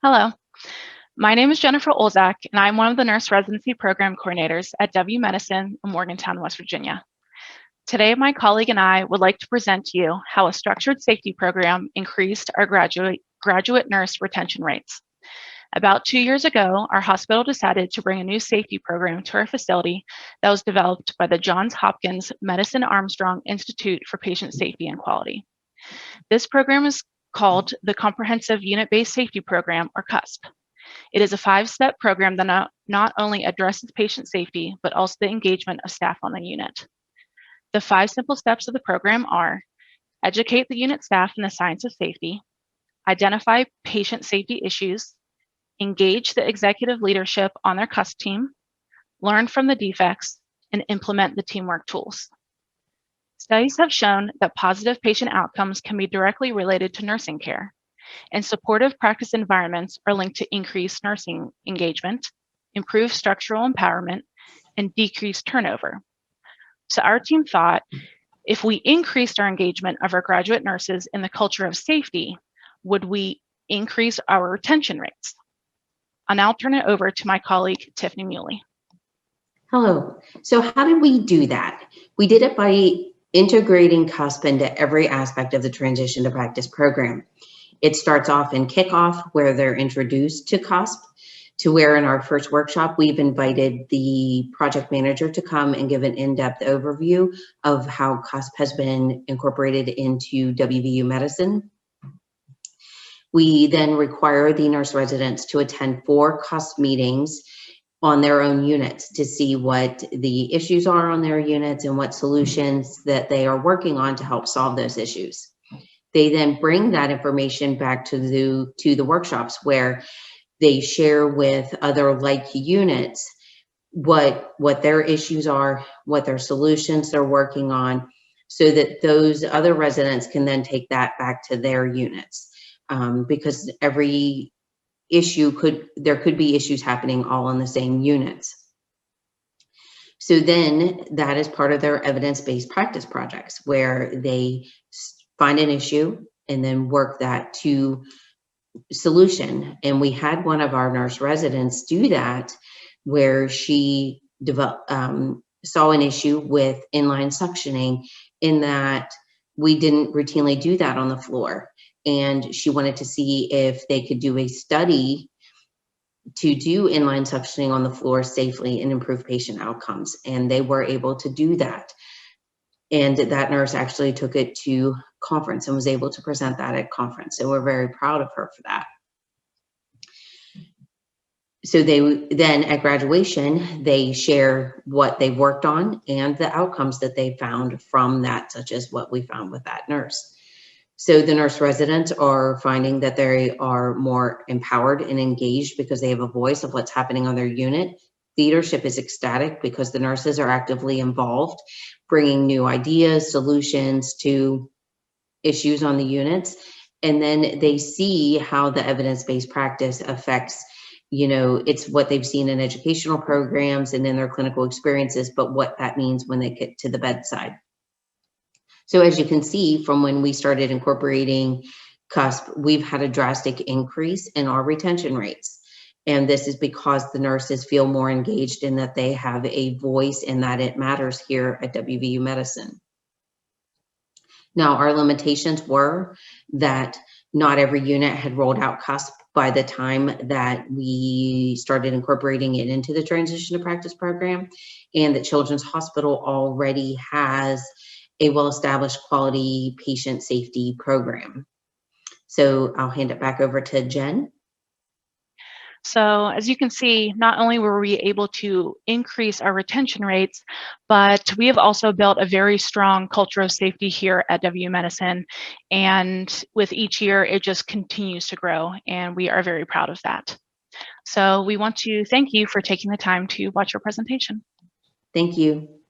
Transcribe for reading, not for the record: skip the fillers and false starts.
Hello, my name is Jennifer Olzak, and I'm one of the nurse residency program coordinators at W Medicine in Morgantown, West Virginia. Today, my colleague and I would like to present to you how a structured safety program increased our graduate nurse retention rates. About 2 years ago, our hospital decided to bring a new safety program to our facility that was developed by the Johns Hopkins Medicine Armstrong Institute for Patient Safety and Quality. This program is called the Comprehensive Unit-Based Safety Program, or CUSP. It is a 5-step program that not only addresses patient safety, but also the engagement of staff on the unit. The 5 simple steps of the program are: educate the unit staff in the science of safety, identify patient safety issues, engage the executive leadership on their CUSP team, learn from the defects, and implement the teamwork tools. Studies have shown that positive patient outcomes can be directly related to nursing care, and supportive practice environments are linked to increased nursing engagement, improved structural empowerment, and decreased turnover. So our team thought, if we increased our engagement of our graduate nurses in the culture of safety, would we increase our retention rates? I'll now turn it over to my colleague, Tiffany Muley. Hello. So how did we do that? We did it by integrating CUSP into every aspect of the transition to practice program. It starts off in kickoff, where they're introduced to CUSP, to where in our first workshop, we've invited the project manager to come and give an in-depth overview of how CUSP has been incorporated into WVU medicine. We then require the nurse residents to attend 4 CUSP meetings on their own units to see what the issues are on their units and what solutions that they are working on to help solve those issues. They then bring that information back to the workshops, where they share with other like units what their issues are, what their solutions they're working on, so that those other residents can then take that back to their units. Because every issue there could be issues happening all in the same units. So then that is part of their evidence-based practice projects, where they find an issue and then work that to solution. And we had one of our nurse residents do that, where she saw an issue with inline suctioning, in that we didn't routinely do that on the floor. And she wanted to see if they could do a study to do inline suctioning on the floor safely and improve patient outcomes. And they were able to do that. And that nurse actually took it to conference and was able to present that at conference. So we're very proud of her for that. So they then at graduation, they share what they worked on and the outcomes that they found from that, such as what we found with that nurse. So the nurse residents are finding that they are more empowered and engaged because they have a voice of what's happening on their unit. Leadership is ecstatic because the nurses are actively involved, bringing new ideas, solutions to issues on the units. And then they see how the evidence-based practice affects, it's what they've seen in educational programs and in their clinical experiences, but what that means when they get to the bedside. So as you can see, from when we started incorporating CUSP, we've had a drastic increase in our retention rates. And this is because the nurses feel more engaged in that they have a voice and that it matters here at WVU Medicine. Now, our limitations were that not every unit had rolled out CUSP by the time that we started incorporating it into the transition to practice program, and that Children's Hospital already has a well-established quality patient safety program. So I'll hand it back over to Jen. So as you can see, not only were we able to increase our retention rates, but we have also built a very strong culture of safety here at WVU Medicine. And with each year, it just continues to grow, and we are very proud of that. So we want to thank you for taking the time to watch our presentation. Thank you.